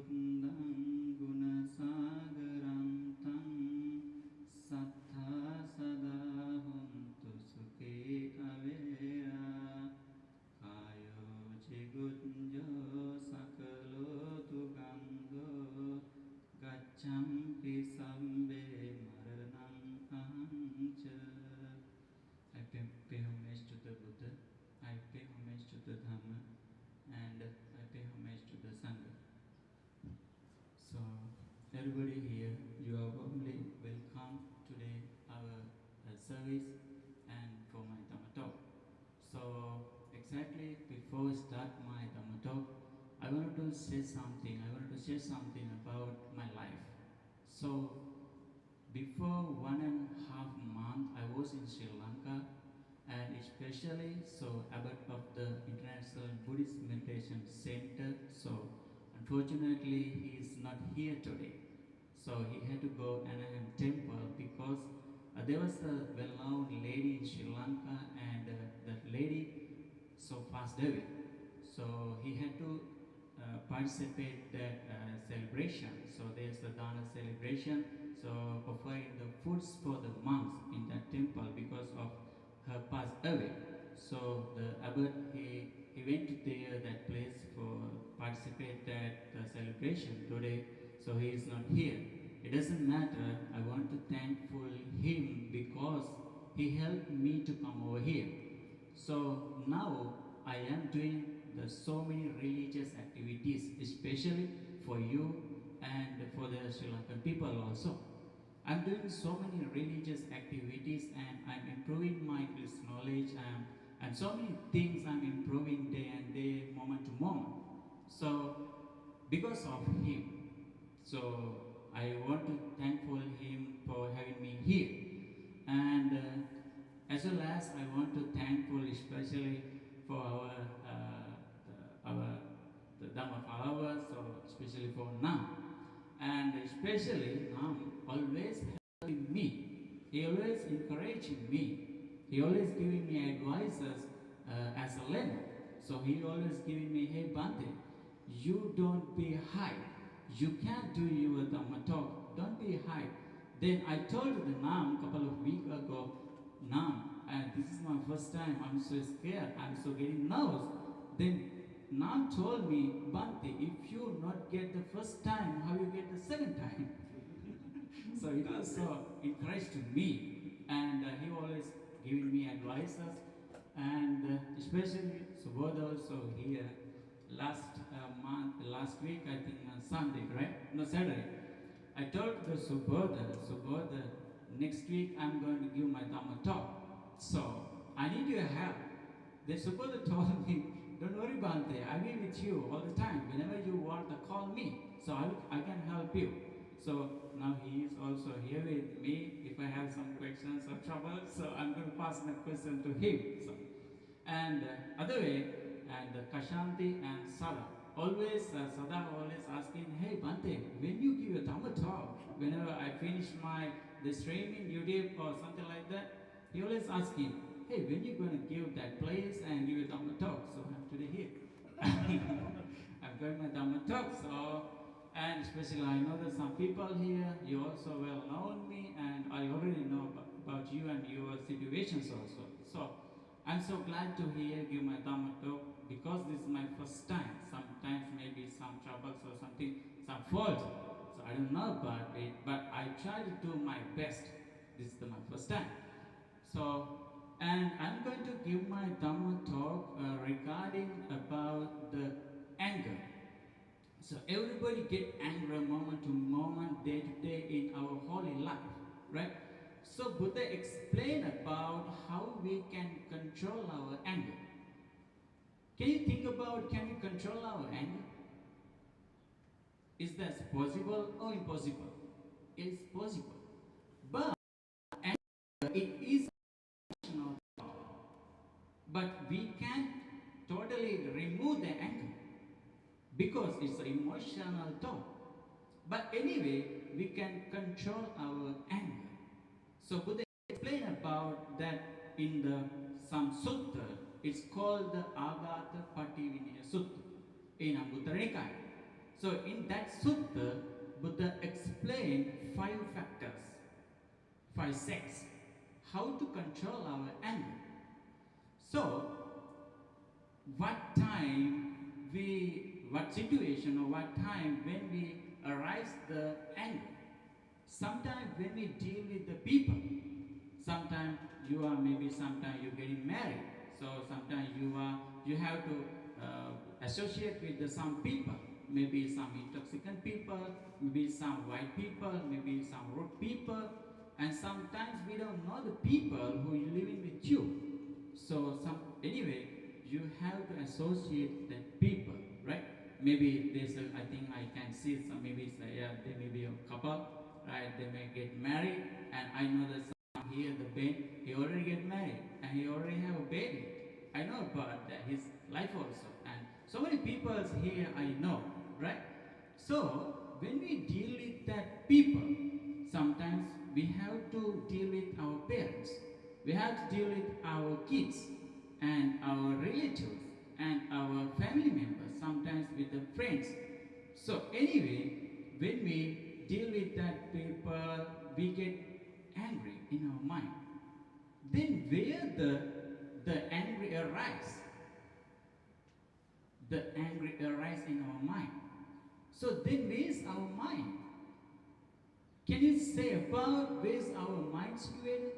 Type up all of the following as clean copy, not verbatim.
Buddhang Gunasagaram Tang Sattha Sada Huntu Sukhe Avera Kayo Chigunjo Sakalo Tugando Gachampi Sambe Maranam Ahancha. I pay homage to the Buddha, I pay homage to the Dhamma, and I pay homage to the Sangha. So, everybody here, you are warmly welcome today our service and for my Dhamma talk. So, exactly before I start my Dhamma talk, I wanted to say something. I wanted to share something about my life. So, before 1.5 months, I was in Sri Lanka, and especially so abbot of the International Buddhist Meditation Center. So unfortunately, he is not here today. So he had to go Anaheim Temple because there was a well-known lady in Sri Lanka, and that lady so passed away. So he had to participate that celebration. So there's the Dana celebration. So offering the foods for the monks in that temple because of her passed away. So the abbot he went to there that place for participate that celebration today. So he is not here. It doesn't matter. I want to thankful him because he helped me to come over here. So now I am doing the so many religious activities, especially for you and for the Sri Lankan people also. I'm doing so many religious activities, and I'm improving my knowledge, and so many things I'm improving day and day, moment to moment. So because of him, so I want to thankful him for having me here, and as well as I want to thankful especially for our the Dhamma followers, so especially for now, and especially now always helping me. He always encouraging me. He always giving me advices as a layman. So he always giving me, hey Bante, you don't be high. You can't do your Dhamma talk. Don't be high. Then I told the Nam a couple of weeks ago, Nam, this is my first time. I'm so scared. I'm so getting nervous. Then Nam told me, Bante, if you not get the first time, how you get the second time? So it was so encouraged to me, and he always giving me advices, and especially Subodha also here. Last week, I think Sunday, right? No, Saturday. I told the Subodha, next week I'm going to give my Dhamma talk. So I need your help. The Subodha told me, don't worry Bante, I'll be with you all the time. Whenever you want to call me, so I can help you. So now he is also here with me. If I have some questions or trouble, so I'm going to pass my question to him. So, and other way, and Kashanti and Sada, always Sada always asking, hey Bante, when you give a Dhamma talk, whenever I finish my the streaming YouTube or something like that, he always asking, hey, when you going to give that place and give a Dhamma talk? So I'm today here. I'm going my Dhamma talk. So, and especially I know that some people here, you also well known me, and I already know about you and your situations also. So I'm so glad to hear give my Dhamma talk because this is my first time. Sometimes maybe some troubles or something, some fault. So I don't know about it, but I try to do my best. This is my first time. So, and I'm going to give my Dhamma talk regarding about the anger. So everybody get angry moment to moment, day to day in our holy life, right? So Buddha explained about how we can control our anger. Can you think about, can we control our anger? Is that possible or impossible? It's possible. But anger, it is emotional, but we can't totally remove the anger because it's an emotional thought. But anyway, we can control our anger. So Buddha explained about that in the some sutta. It's called the Agata Pativinaya Sutta in Anguttara Nikaya. So in that sutta, Buddha explained 5 factors, 5 steps, how to control our anger. So, what situation or what time when we arise the anger. Sometimes when we deal with the people, sometimes sometimes you're getting married, so sometimes you have to associate with some people, maybe some intoxicant people, maybe some white people, maybe some rude people, and sometimes we don't know the people who are living with you. So anyway, you have to associate the people, right? Maybe I think I can see some, maybe they may be a couple, right? They may get married, and I know that some here the Ben, he already get married, and he already have a baby. I know about that, his life also, and so many people here I know, right? So when we deal with that people, sometimes we have to deal with our parents, we have to deal with our kids and our relatives and our family members, sometimes with the friends. So anyway, when we deal with that people, we get angry in our mind. Then where the angry arise? The angry arise in our mind. So then where's our mind? Can you say about where's our mind situated?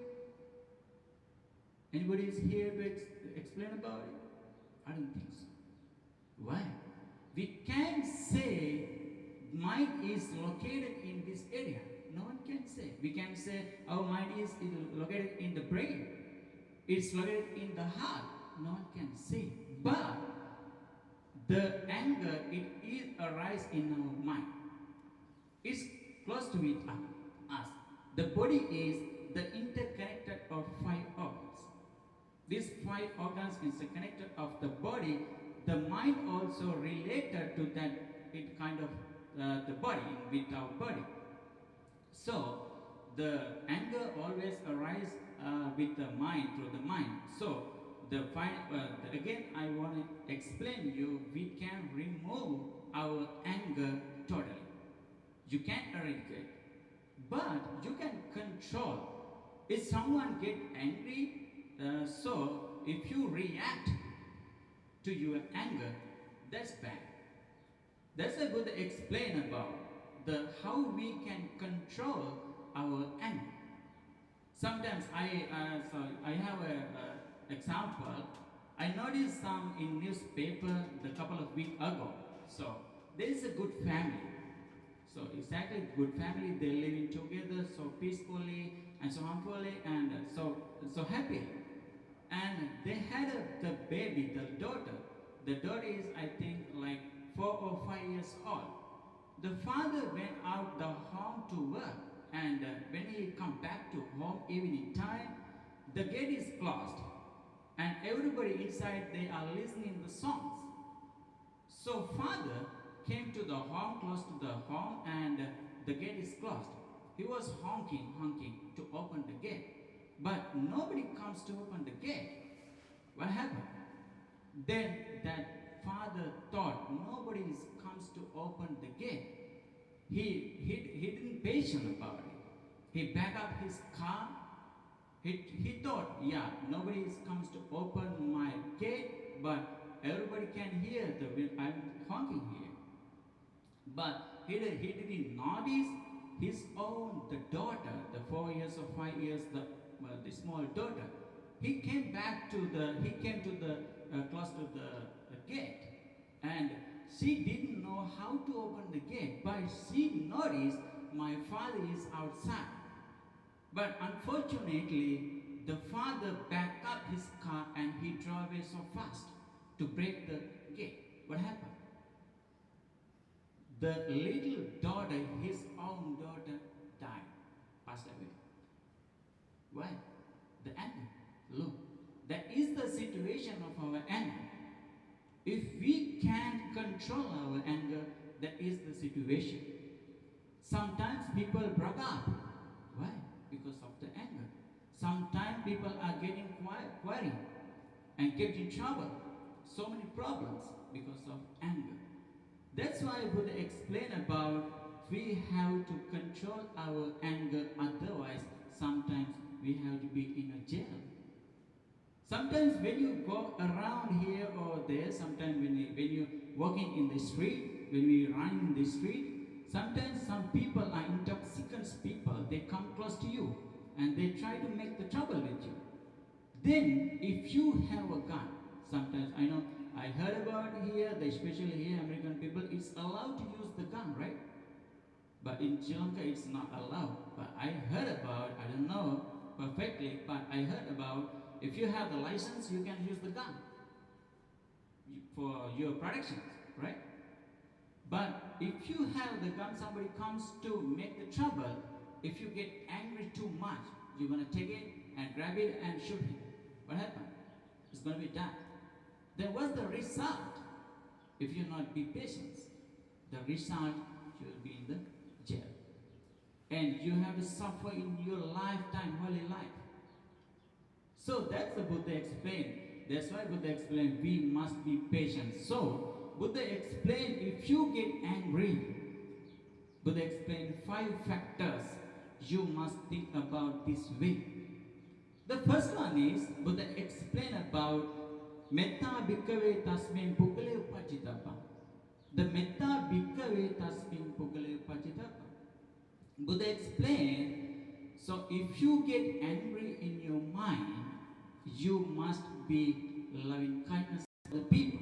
Anybody is here to explain about it? I don't think so. Why? We can't say mind is located in this area. No one can say. We can say our mind is located in the brain. It's located in the heart. No one can say. But the anger, it is arise in our mind. It's close to it us. The body is the interconnected of 5 organs. These 5 organs is connected of the body. The mind also related to that, it kind of the body, with our body. So the anger always arises with the mind, through the mind. So again I want to explain you, we can remove our anger totally. You can't eradicate, but you can control. If someone get angry, so if you react to your anger, that's bad. That's a good explain about how we can control our anger. Sometimes I have a example. I noticed some in newspaper a couple of weeks ago. So there is a good family. So exactly, good family, they're living together so peacefully and so harmfully and so happy. And they had the baby, the daughter. The daughter is, I think, like 4 or 5 years old. The father went out the home to work, and when he come back to home evening time, the gate is closed, and everybody inside, they are listening the songs. So father came to the home, close to the home, and the gate is closed. He was honking to open the gate, but nobody comes to open the gate. What happened? Then that father thought nobody comes to open the gate. He didn't patient about it. He backed up his car. He thought, yeah, nobody comes to open my gate, but everybody can hear I'm honking here. But he didn't notice his own, the daughter, the 4 years or 5 years, the small daughter. He came to the close to the gate, and she didn't know how to open the gate, but she noticed my father is outside. But unfortunately, the father backed up his car and he drove away so fast to break the gate. What happened? The little daughter, his own daughter, died, passed away. Why? The anger. Look, that is the situation of our anger. If we can't control our anger, that is the situation. Sometimes people broke up. Why? Because of the anger. Sometimes people are getting worried and get in trouble. So many problems because of anger. That's why Buddha explained about we have to control our anger, otherwise sometimes we have to be in a jail. Sometimes when you go around here or there, sometimes when you're walking in the street, when we run in the street, sometimes some people are intoxicants people, they come close to you and they try to make the trouble with you. Then if you have a gun, sometimes I know I heard about here, especially here American people, it's allowed to use the gun, right? But in Sri Lanka it's not allowed. But I heard about, I don't know perfectly, but I heard about if you have the license, you can use the gun for your protection, right? But if you have the gun, somebody comes to make the trouble, if you get angry too much, you're going to take it and grab it and shoot him. What happened? It's going to be done. Then what's the result? If you not be patient, the result, you will be in the jail. And you have to suffer in your lifetime, holy life. So that's the Buddha explained. That's why Buddha explained we must be patient. So Buddha explained if you get angry, Buddha explained 5 factors you must think about this way. The first one is Buddha explained about metta bhikkhave tasmin pukkale upajitappa. The metta bhikkhave tasmin pukkale upajitappa. Buddha explained, so if you get angry in your mind, you must be loving kindness to the people.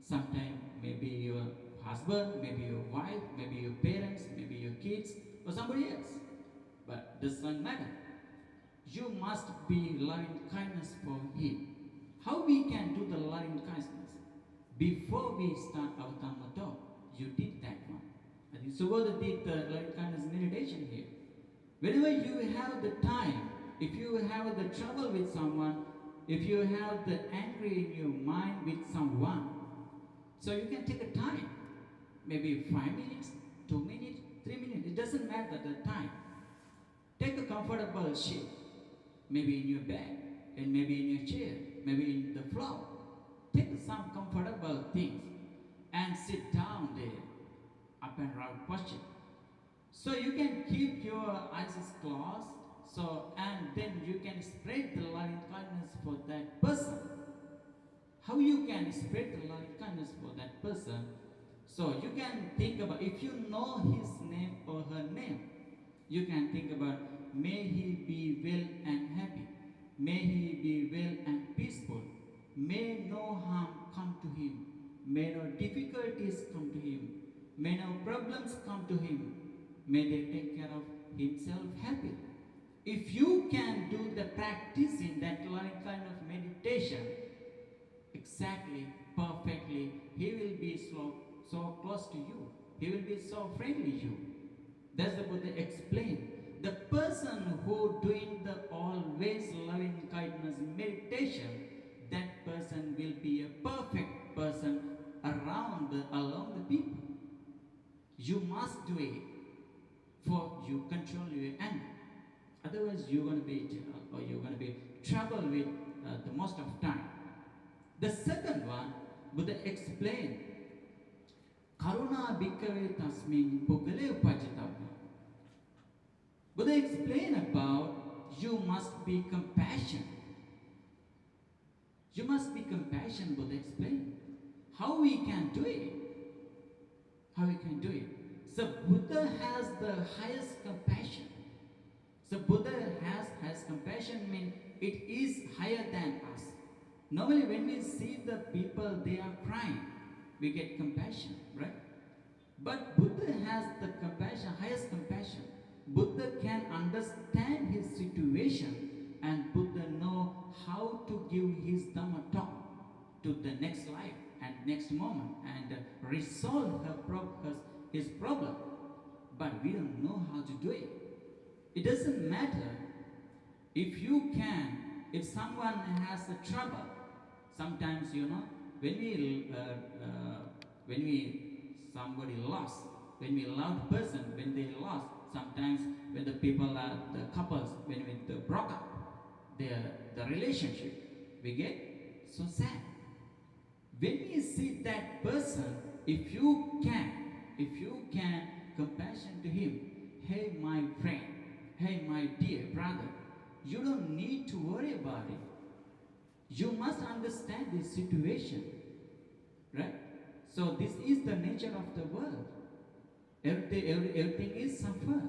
Sometimes maybe your husband, maybe your wife, maybe your parents, maybe your kids, or somebody else. But doesn't matter. You must be loving kindness for him. How we can do the loving kindness? Before we start our Dhamma talk, you did that one. I think Subodha did the loving kindness meditation here. Whenever you have the time, if you have the trouble with someone, if you have the angry in your mind with someone, so you can take a time, maybe 5 minutes, 2 minutes, 3 minutes, it doesn't matter the time. Take a comfortable seat, maybe in your bed, and maybe in your chair, maybe in the floor. Take some comfortable things and sit down there, up and round posture. So you can keep your eyes closed, so and then you can spread the loving kindness for that person. How you can spread the loving kindness for that person? So you can think about, if you know his name or her name, you can think about, may he be well and happy. May he be well and peaceful. May no harm come to him. May no difficulties come to him. May no problems come to him. May they take care of himself happy. If you can do the practice in that kind of meditation, exactly, perfectly, he will be so close to you. He will be so friendly to you. That's the Buddha explained. The person who doing the always loving kindness meditation, that person will be a perfect person along the people. You must do it for you control your anger. Otherwise you're going to be or you're going to be trouble with the most of time. The second one, Buddha explained, Karuna bhikkhave tasmin pukkale upajitappa. Buddha explained about you must be compassionate. You must be compassionate, Buddha explained. How we can do it? How we can do it? So Buddha has the highest compassion. So Buddha has compassion means it is higher than us. Normally when we see the people, they are crying, we get compassion, right? But Buddha has the compassion, highest compassion. Buddha can understand his situation and Buddha know how to give his Dhamma talk to the next life and next moment and resolve his problem. But we don't know how to do it. It doesn't matter if you can, if someone has a trouble. Sometimes, when somebody lost, when we loved person, when they lost, sometimes when the people are the couples, when they broke up the relationship, we get so sad. When we see that person, if you can compassion to him, hey my friend, hey my dear brother, you don't need to worry about it. You must understand this situation, right? So this is the nature of the world. Everything is suffer.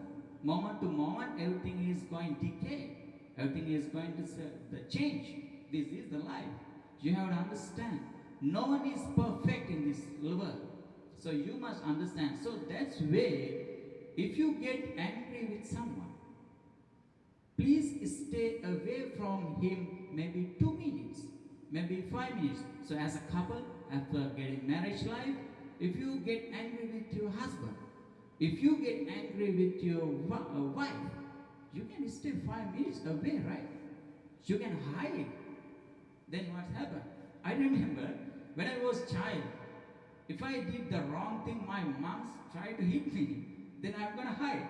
Moment to moment, everything is going to decay. Everything is going to change. This is the life. You have to understand. No one is perfect in this world. So you must understand. So that's why, if you get angry with someone, please stay away from him maybe 2 minutes, maybe 5 minutes. So as a couple, after getting marriage life, if you get angry with your husband, if you get angry with your wife, you can stay 5 minutes away, right? You can hide. Then what happened? I remember when I was child, if I did the wrong thing, my mom tried to hit me, then I'm gonna hide.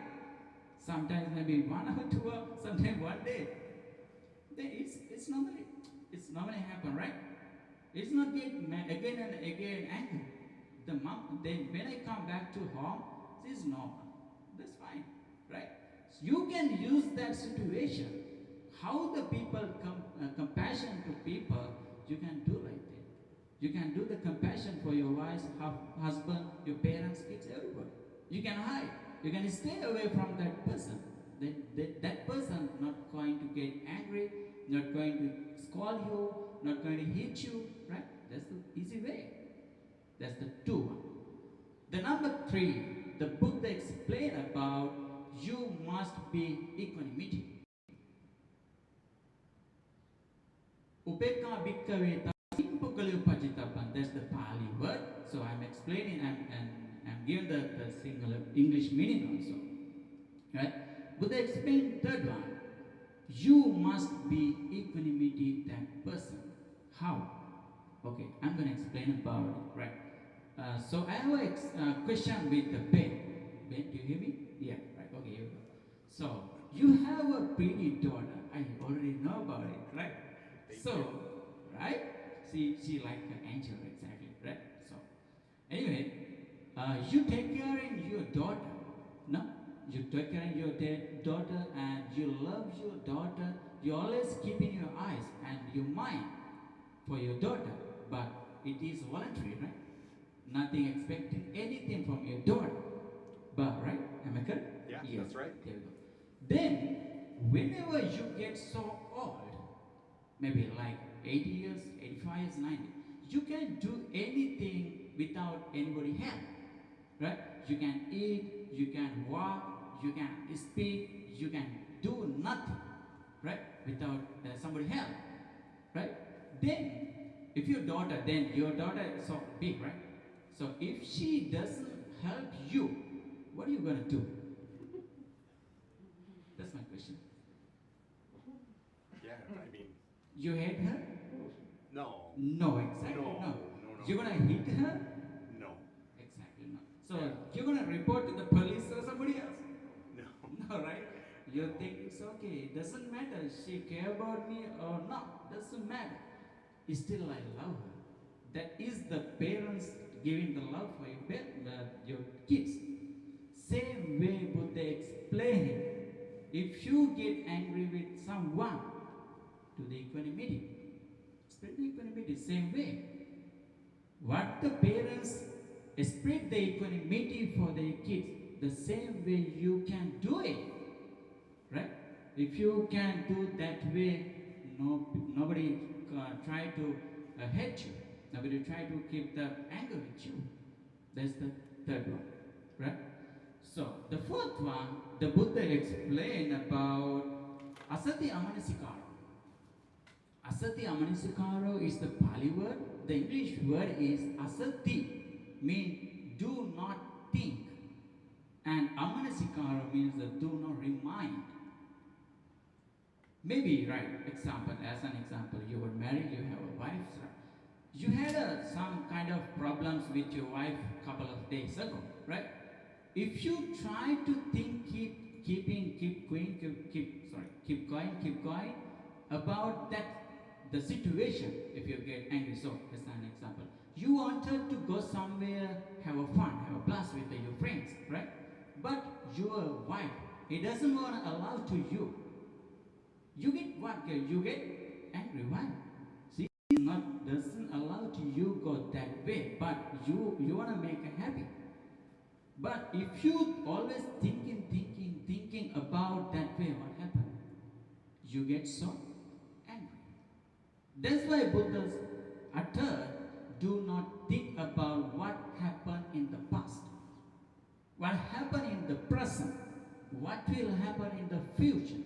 Sometimes maybe 1 hour, 2 hours, sometimes 1 day. Then it's normally happen, right? It's not get again and again angry. The mom, then when I come back to home, this is normal. That's fine, right? So you can use that situation. How the people compassion to people, you can do like that. You can do the compassion for your wife, husband, your parents, kids, everybody. You can hide. You can stay away from that person. Then that person not going to get angry, not going to scold you, not going to hit you, right? That's the easy way. That's the 2 one. The number 3, the Buddha explained about you must be equanimity. Upekka bhikkave tasmin pukkale upajitapan. That's the Pali word. So I'm explaining and I'm giving the single English meaning also. Right? Buddha explained 3rd one. You must be equanimity that person. How? Okay, I'm going to explain about it, right? So I have a question with the Ben. Ben, do you hear me? Yeah, right. Okay, here we go. So you have a pretty daughter. I already know about it, right? So, right? She like an angel, exactly, right? So, anyway, you take care of your daughter, no? You take care of your daughter, and you love your daughter. You always keep in your eyes and your mind for your daughter, but it is voluntary, right? Nothing expecting anything from your daughter, but right? Am I correct? Yeah, yes. That's right. There we go. Then, whenever you get so old, maybe like 80 years, 85 years, 90, you can do anything without anybody help, right? You can eat, you can walk, you can speak, you can do nothing, right? Without somebody help, right? Then, if your daughter is so big, right? So if she doesn't help you, what are you gonna do? That's my question. Yeah, I mean, You hate her? no. No, exactly no. You're gonna hit her? No. Exactly no. So you're gonna report to the police or somebody else? No. No, right? You think it's okay. It doesn't matter. She care about me or not. Doesn't matter. Still I love her. That is the parents giving the love for your kids. Same way Buddha explained. If you get angry with someone, to the equanimity. Spread the equanimity, same way. What the parents spread the equanimity for their kids, the same way you can do it. Right? If you can do that way, nobody try to hate you. Nobody try to keep the anger with you. That's the 3rd one. Right? So, the 4th one, the Buddha explained about asati amanasikara. Asati amanasikara is the Pali word. The English word is asati, means do not think. And amanasikara means do not remind. Maybe, right, example, as an example, you were married, you have a wife, sir. You had some kind of problems with your wife a couple of days ago, right? If you try to think, keep going about that, the situation, if you get angry, so that's an example. You You wanted to go somewhere, have a fun, have a blast with your friends, right? But your wife, it doesn't want to allow to you. You get what? You get angry. Why? See, it's not doesn't allow to you go that way, but you want to make her happy. But if you always thinking about that way, what happens? You get so angry. That's why Buddha's uttered, do not think about what happened in the past, what happened in the present, what will happen in the future.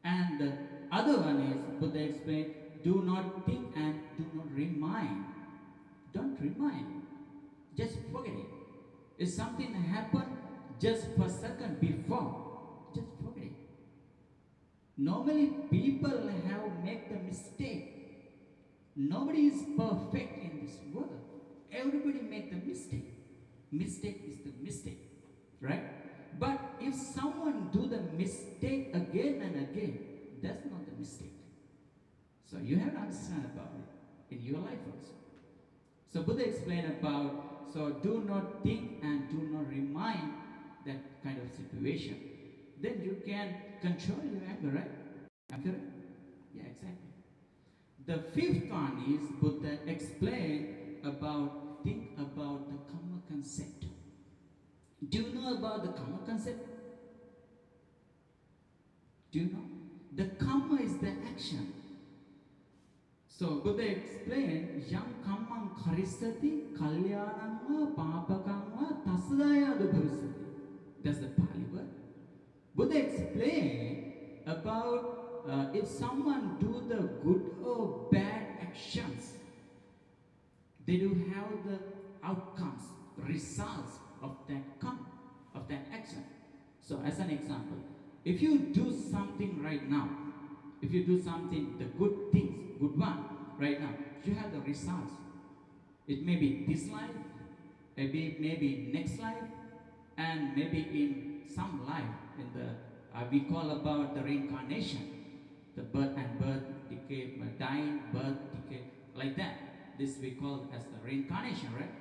And the other one is, Buddha explained, do not think and do not remind. Don't remind. Just forget it. If something happened just for a second before, just forget it. Normally people have made the mistake. Nobody is perfect in this world. Everybody make the mistake. Mistake is the mistake, right? But if someone do the mistake again and again, that's not the mistake. So you have to understand about it in your life also. So Buddha explained about, so do not think and do not remind that kind of situation. Then you can control your anger, right? Anger? Yeah, exactly. The fifth one is Buddha explained about, think about the karma concept. Do you know about the karma concept? Do you know? The karma is the action. So Buddha explained, Yam kammam karisati kalyanam va papakam va tasadayadu bhavisati. That's the Pali word. Buddha explained about if someone do the good or bad actions, they do have the outcomes, results of that action. So as an example, if you do something right now, if you do something, the good things, good one, right now, you have the results. It may be this life, maybe next life, and maybe in some life, in the we call about the reincarnation, the birth and birth, decay, dying, birth, decay, like that. This we call as the reincarnation, right?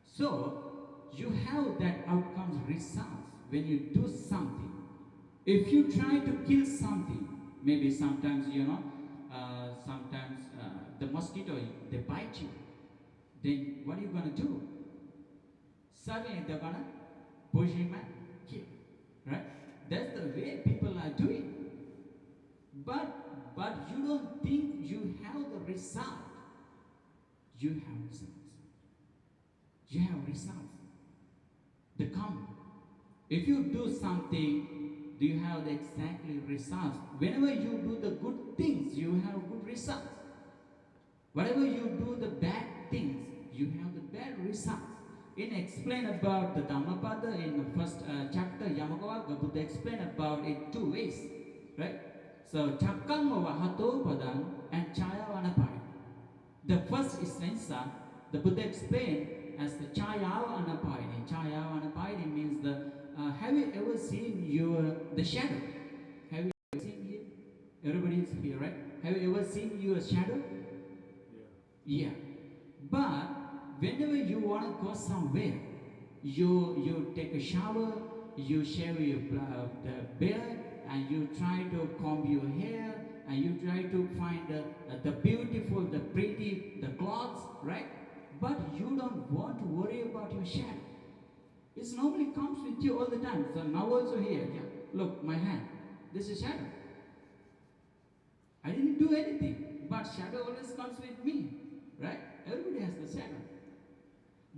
So you have that outcomes results when you do something. If you try to kill something, maybe sometimes the mosquito, they bite you. Then what are you gonna do? Suddenly they're gonna push him and kill, right? That's the way people are doing. But you don't think you have the result. You have results. You have results. They come. If you do something, do you have the exactly results? Whenever you do the good things, you have good results. Whenever you do the bad things, you have the bad results. In explain about the Dhammapada in the first chapter, Yamakawa, Buddha explained about it two ways, right? So Chakkam Vahato Padam and Chaya Vanapai. The first instance, the Buddha explained as the Chaya Vanapai. Chaya Vanapai means the have you ever seen the shadow? Have you ever seen it? Everybody is here, right? Have you ever seen your shadow? Yeah. But whenever you want to go somewhere, you take a shower, you shave your the beard, and you try to comb your hair, and you try to find the beautiful, the pretty, the clothes, right? But you don't want to worry about your shadow. It normally comes with you all the time. So now also here, yeah, look, my hand. This is shadow. I didn't do anything, but shadow always comes with me, right? Everybody has the shadow.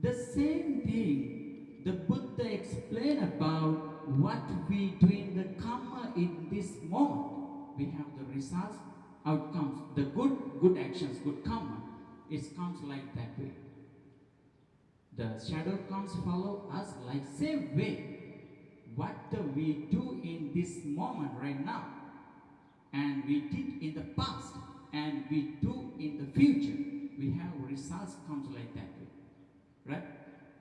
The same thing the Buddha explained about what we do in the karma in this moment. We have the results, outcomes, the good actions, good karma. It comes like that way. The shadow comes follow us like same way. What we do in this moment right now, and we did in the past, and we do in the future, we have results comes like that way, right?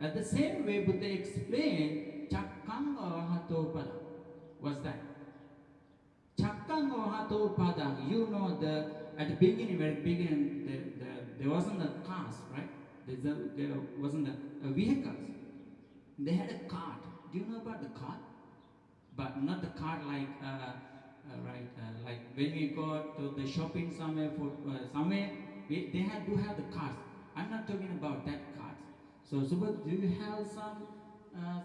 At the same way, Buddha explained Chakkam Vahato Padam. What's that? Chakkam Vahato Padam. You know at the beginning, very beginning, there wasn't a cars, right? There wasn't a vehicles. They had a cart. Do you know about the cart? But not the cart like like when we go to the shopping somewhere for somewhere they had to have the carts. I'm not talking about that carts. So Subodh, do you have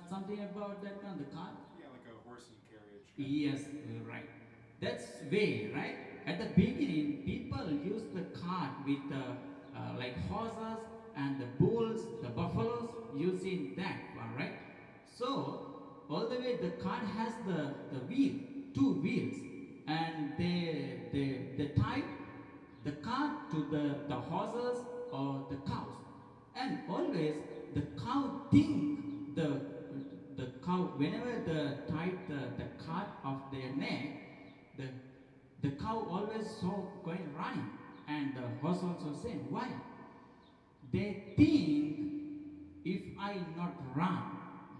something about that one, the cart? Yeah, like a horse and carriage. Yes, right. That's way, right? At the beginning, people used the cart with like horses and the bulls, the buffaloes, using that one, right? So, all the way the cart has the wheel, two wheels, and they tie the cart to the horses or the cows. And always the cow think the cow, whenever the tied the cart of their neck, the the cow always saw going running, and the horse also saying why? They think if I not run,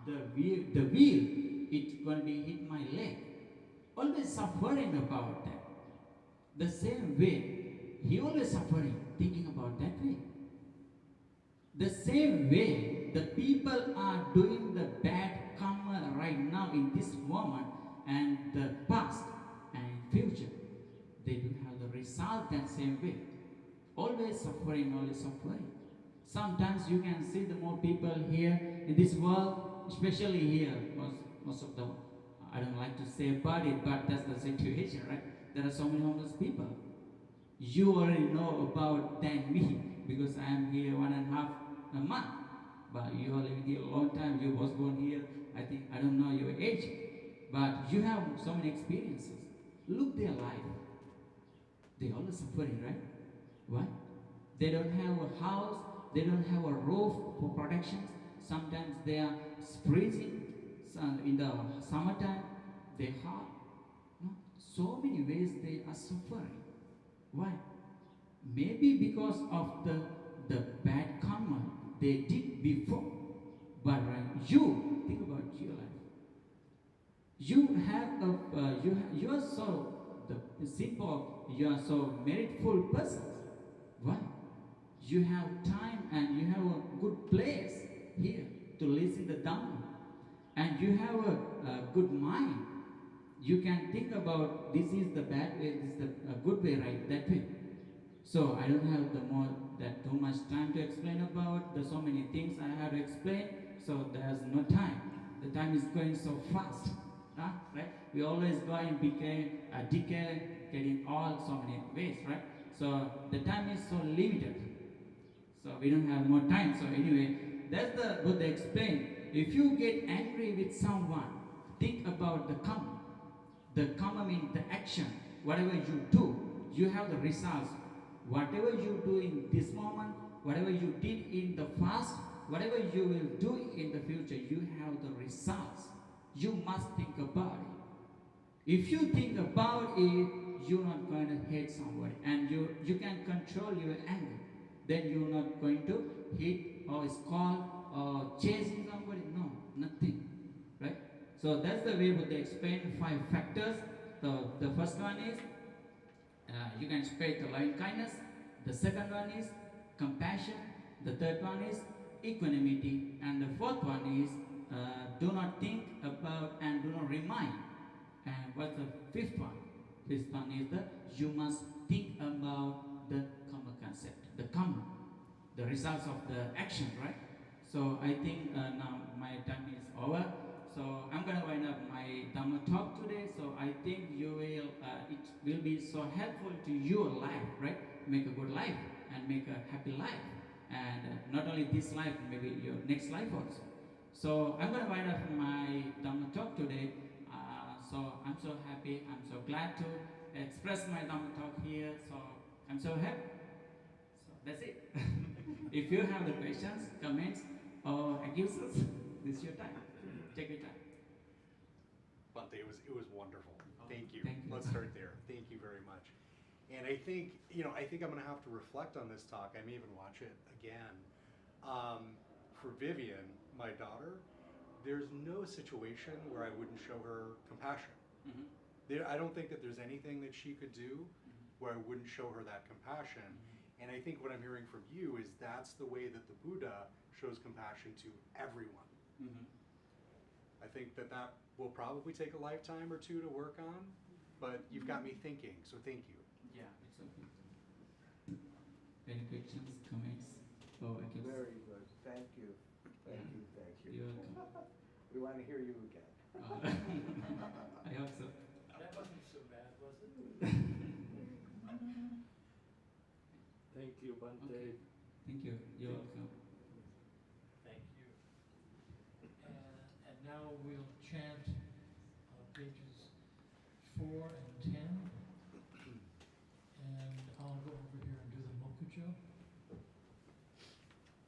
the wheel it's going to be hit my leg. Always suffering about that. The same way, he always suffering, thinking about that way. The same way, the people are doing the bad karma right now in this moment and the past and future. They will have the result that same way. Always suffering, always suffering. Sometimes you can see the more people here in this world, especially here, most of them, I don't like to say about it, but that's the situation, right? There are so many homeless people. You already know about than me because I am here 1.5 month. But you are living here a long time. You was born here. I think I don't know your age, but you have so many experiences. Look their life. They always suffering, right? Why? They don't have a house. They don't have a roof for protection. Sometimes they are freezing. In the summertime, they hot. No? So many ways they are suffering. Why? Maybe because of the bad karma they did before. But you think about your life. You have you are so the simple. You are so meritful person. Why? You have time and you have a good place here to listen the Dhamma, and you have a good mind. You can think about this is the bad way, this is the good way, right? That way. So I don't have too much time to explain about. There's so many things I have to explain. So there's no time. The time is going so fast, right? We always go and decay, getting all so many ways, right? So the time is so limited. So we don't have more time. So anyway, that's what they explain. If you get angry with someone, think about the karma. The karma means the action. Whatever you do, you have the results. Whatever you do in this moment, whatever you did in the past, whatever you will do in the future, you have the results. You must think about it. If you think about it, you're not going to hate somebody, and you can control your anger. Then you're not going to hit or scold or chasing somebody. No, nothing. Right? So that's the way what they explain 5 factors. The first one is you can spread the loving kindness. The second one is compassion. The third one is equanimity. And the fourth one is do not think about and do not remind. And what's the fifth one? Fifth one is you must think about the karma concept, the karma, the results of the action, right? So I think now my time is over. So I'm gonna wind up my Dhamma talk today. So I think it will be so helpful to your life, right? Make a good life and make a happy life, and not only this life, maybe your next life also. So I'm gonna wind up my Dhamma talk today. So I'm so happy. I'm so glad to express my Dhamma talk here. So I'm so happy. So that's it. If you have the questions, comments, or excuses, this is your time. Take your time. Bhante, it was wonderful. Thank you. Thank you. Let's start there. Thank you very much. And I think I'm going to have to reflect on this talk. I may even watch it again. For Vivian, my daughter, there's no situation where I wouldn't show her compassion. I don't think that there's anything that she could do where I wouldn't show her that compassion. And I think what I'm hearing from you is that's the way that the Buddha shows compassion to everyone. Mm-hmm. I think that that will probably take a lifetime or two to work on, but you've got me thinking, so thank you. Yeah, it's okay. Any questions, comments? Oh, I guess. Very good. Thank you. Thank you. Thank you. You're welcome. We want to hear you again. I hope so. That wasn't so bad, was it? Thank you, Bante. Okay. Thank you. You're welcome. Thank you. And now we'll chant pages 4 and 10. And I'll go over here and do the mokujo.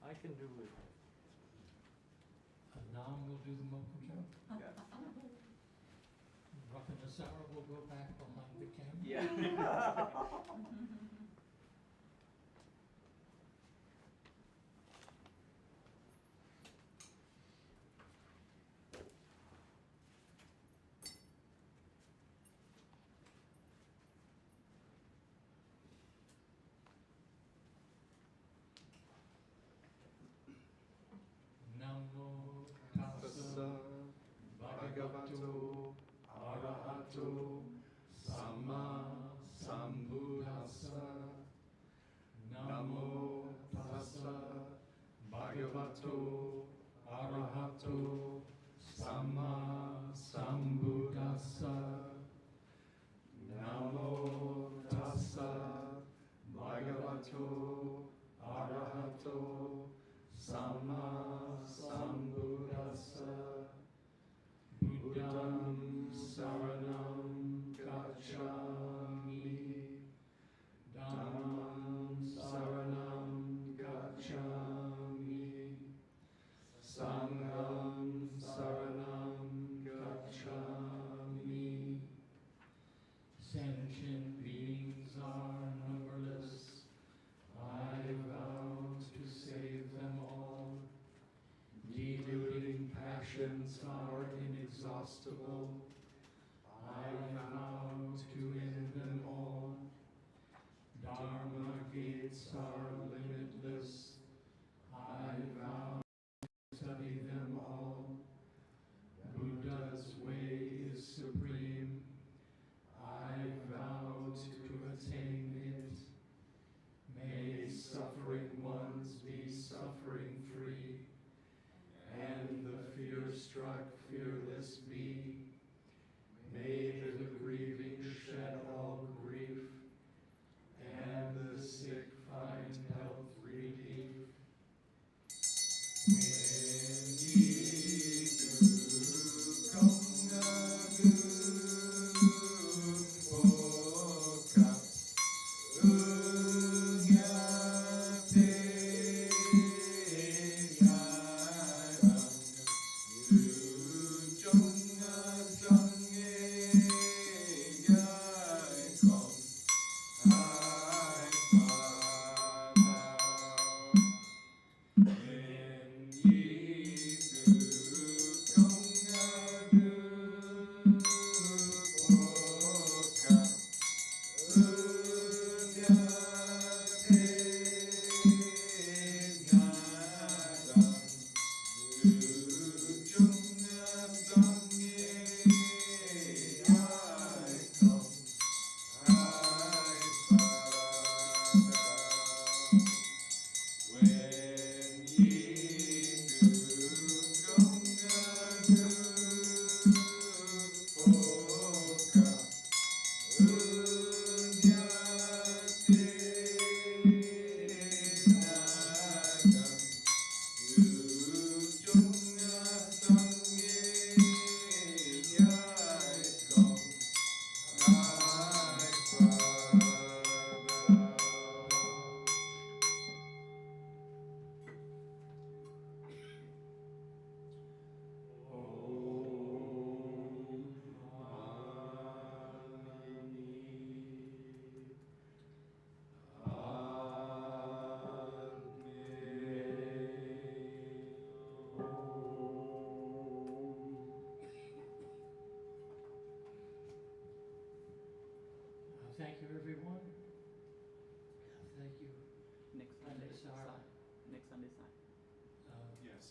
I can do it. Nam will do the mokujo. Yes. Rathanasara will go back behind the camera. Yeah. Namo tassa bhagavato arahato samma sambuddhassa. Namo tassa bhagavato arahato samma sambuddhassa. Namo tassa bhagavato arahato samma sambuddhassa. Buddham saranam gacchami. Dhammam saranam gacchami. Sangham saranam gacchami. Sentient beings are numberless. I vow to save them all. Deluding passions are inexhaustible.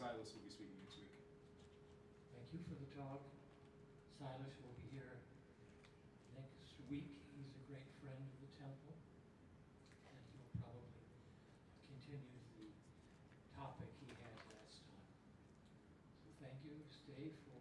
Silas will be speaking next week. Thank you for the talk. Silas will be here next week. He's a great friend of the temple, and he'll probably continue the topic he had last time. So thank you. Stay for